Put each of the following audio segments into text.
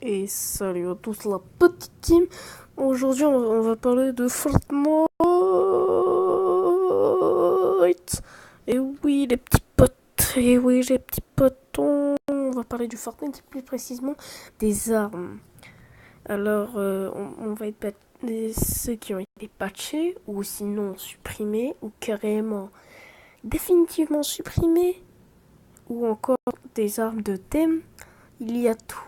Et salut à tous la petite team. Aujourd'hui on va parler de Fortnite. Et oui les petits potes. Et oui les petits potes. On va parler du Fortnite, plus précisément des armes. Alors on va être ceux qui ont été patchés ou sinon supprimés ou carrément définitivement supprimés ou encore des armes de thème. Il y a tout.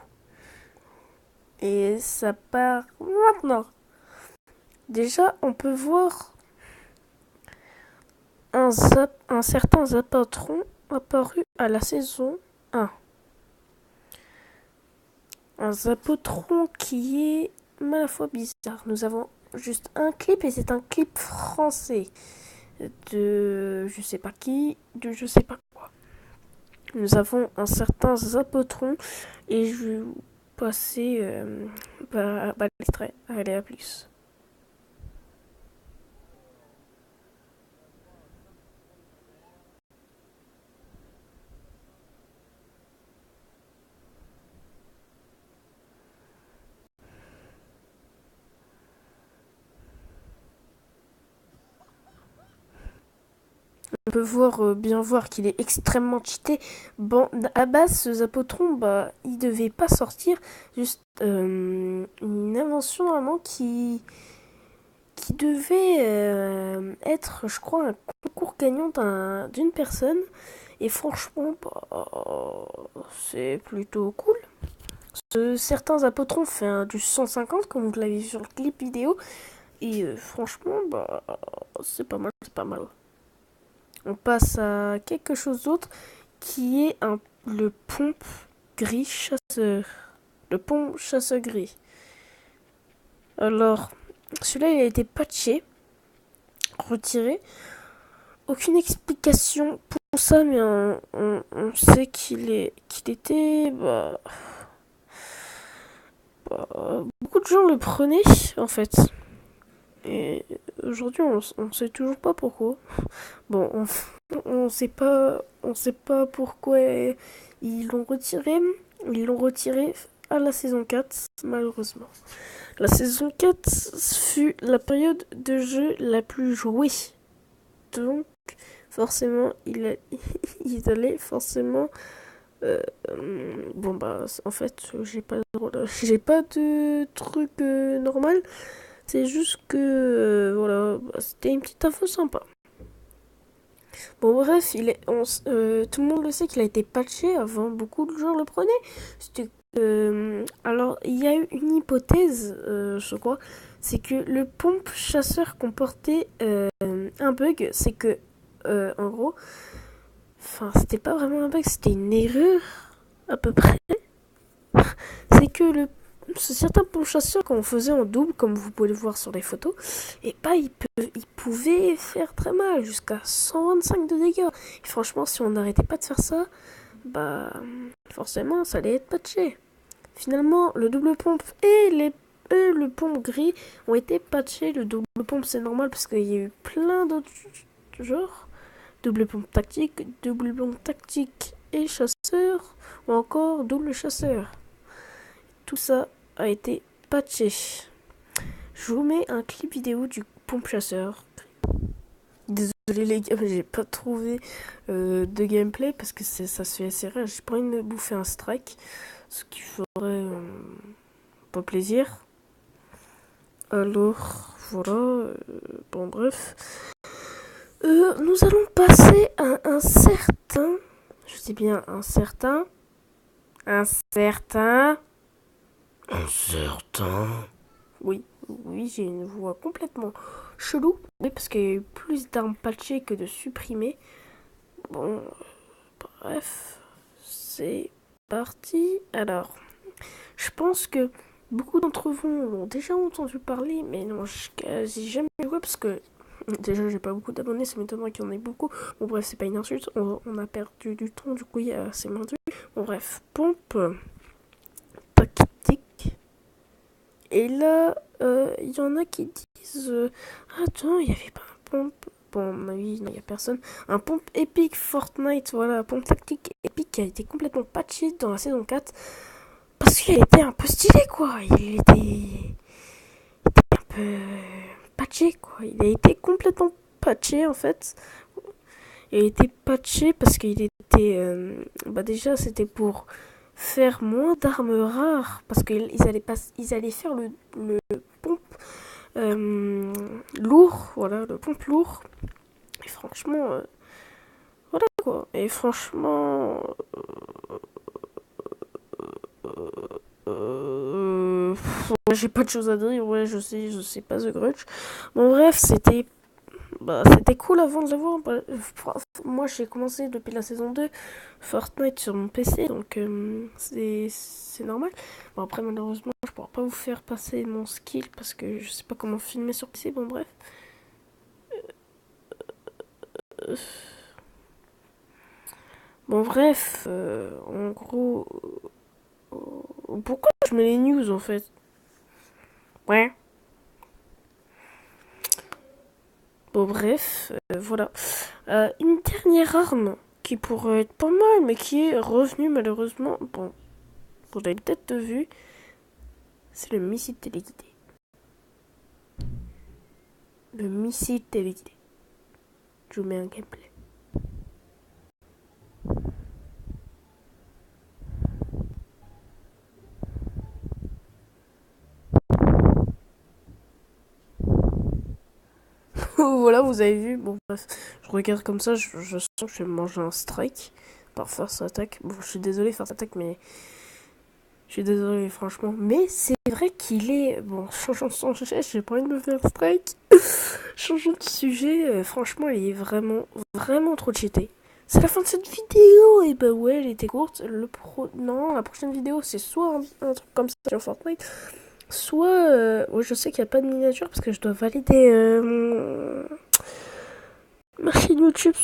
Et ça part maintenant. Déjà, on peut voir un certain Zapatron apparu à la saison 1. Un Zapatron qui est à la fois bizarre. Nous avons juste un clip et c'est un clip français de je sais pas qui, de je sais pas quoi. Nous avons un certain Zapatron et je vais vous passer l'extrait. Allez, à plus. On peut bien voir qu'il est extrêmement cheaté. Bon, à base, ce Zapotron, il devait pas sortir. Juste une invention vraiment qui devait être, je crois, un concours gagnant d'une personne. Et franchement, c'est plutôt cool. Certains Zapotrons font du 150, comme vous l'avez vu sur le clip vidéo. Et franchement, c'est pas mal, c'est pas mal. On passe à quelque chose d'autre qui est le pompe gris chasseur. Le pompe chasseur gris. Alors, celui-là, il a été patché, retiré. Aucune explication pour ça, mais on sait qu'il était... beaucoup de gens le prenaient, en fait. Et aujourd'hui, on sait toujours pas pourquoi. Bon, on sait pas pourquoi ils l'ont retiré. Ils l'ont retiré à la saison 4, malheureusement. La saison 4 fut la période de jeu la plus jouée. Donc, forcément, ils allaient forcément... en fait, j'ai pas de truc normal. C'est juste que, c'était une petite info sympa. Bon, bref, tout le monde le sait qu'il a été patché avant, beaucoup de gens le prenaient. Alors, il y a eu une hypothèse, je crois, c'est que le pompe chasseur comportait un bug, c'est que, en gros, enfin, c'était pas vraiment un bug, c'était une erreur, à peu près. C'est que certains pompes chasseurs, quand on faisait en double, comme vous pouvez le voir sur les photos, et ils pouvaient faire très mal, jusqu'à 125 de dégâts. Et franchement, si on n'arrêtait pas de faire ça, forcément, ça allait être patché. Finalement, le double pompe et le pompe gris ont été patchés. Le double pompe, c'est normal parce qu'il y a eu plein d'autres genres. Double pompe tactique et chasseur, ou encore double chasseur. Tout ça a été patché. Je vous mets un clip vidéo du pompe chasseur. Désolé les gars, mais j'ai pas trouvé de gameplay parce que ça se fait assez rare. J'ai pas envie de me bouffer un strike, ce qui ferait pas plaisir. Alors voilà, bon bref. Nous allons passer à un certain, je sais bien un certain, un certain. Oui, oui, j'ai une voix complètement chelou. Oui, parce qu'il y a eu plus d'armes patchées que de supprimées. Bon, bref, c'est parti. Alors, je pense que beaucoup d'entre vous ont déjà entendu parler, mais non, j'ai jamais joué parce que déjà j'ai pas beaucoup d'abonnés, ça m'étonnerait qu'il y en ait beaucoup. Bon, bref, c'est pas une insulte, on a perdu du temps, du coup, c'est moins de. Bon, bref, pompe tactique. Et là, il y en a qui disent attends, il y avait pas un pompe. Bon, oui, non, il y a personne. Un pompe épique Fortnite, voilà, pompe tactique épique qui a été complètement patché dans la saison 4. Parce qu'il était un peu stylé, quoi. Il était un peu patché, quoi. Il a été complètement patché, en fait. Il a été patché parce qu'il était... bah déjà, c'était pour faire moins d'armes rares. Parce ils allaient faire le pompe lourd. Voilà, le pompe lourd. Et franchement... voilà, quoi. Et franchement... j'ai pas de choses à dire, ouais, je sais pas The Grudge. Bon, bref, c'était cool avant de l'avoir. Moi, j'ai commencé depuis la saison 2 Fortnite sur mon PC, donc c'est normal. Bon, après, malheureusement, je pourrais pas vous faire passer mon skill parce que je sais pas comment filmer sur PC. Bon, bref. Bon, bref, en gros, pourquoi je mets les news en fait? Ouais. Bon, bref, voilà. Une dernière arme qui pourrait être pas mal, mais qui est revenue malheureusement. Bon, vous l'avez peut-être vu, c'est le missile téléguidé. Le missile téléguidé. Je vous mets un gameplay. Voilà, vous avez vu. Bon, bref, je regarde comme ça, je sens que je vais manger un strike par Force Attack. Bon, je suis désolé, Force Attack, mais je suis désolé, franchement. Mais c'est vrai qu'il est. Bon, changeons de sujet, j'ai pas envie de me faire strike. Changeons de sujet, franchement, il est vraiment, vraiment trop cheaté. C'est la fin de cette vidéo. Et bah ouais, elle était courte. Non, la prochaine vidéo, c'est soit un truc comme ça sur Fortnite, soit. Ouais, je sais qu'il n'y a pas de miniature parce que je dois valider ma chaîne YouTube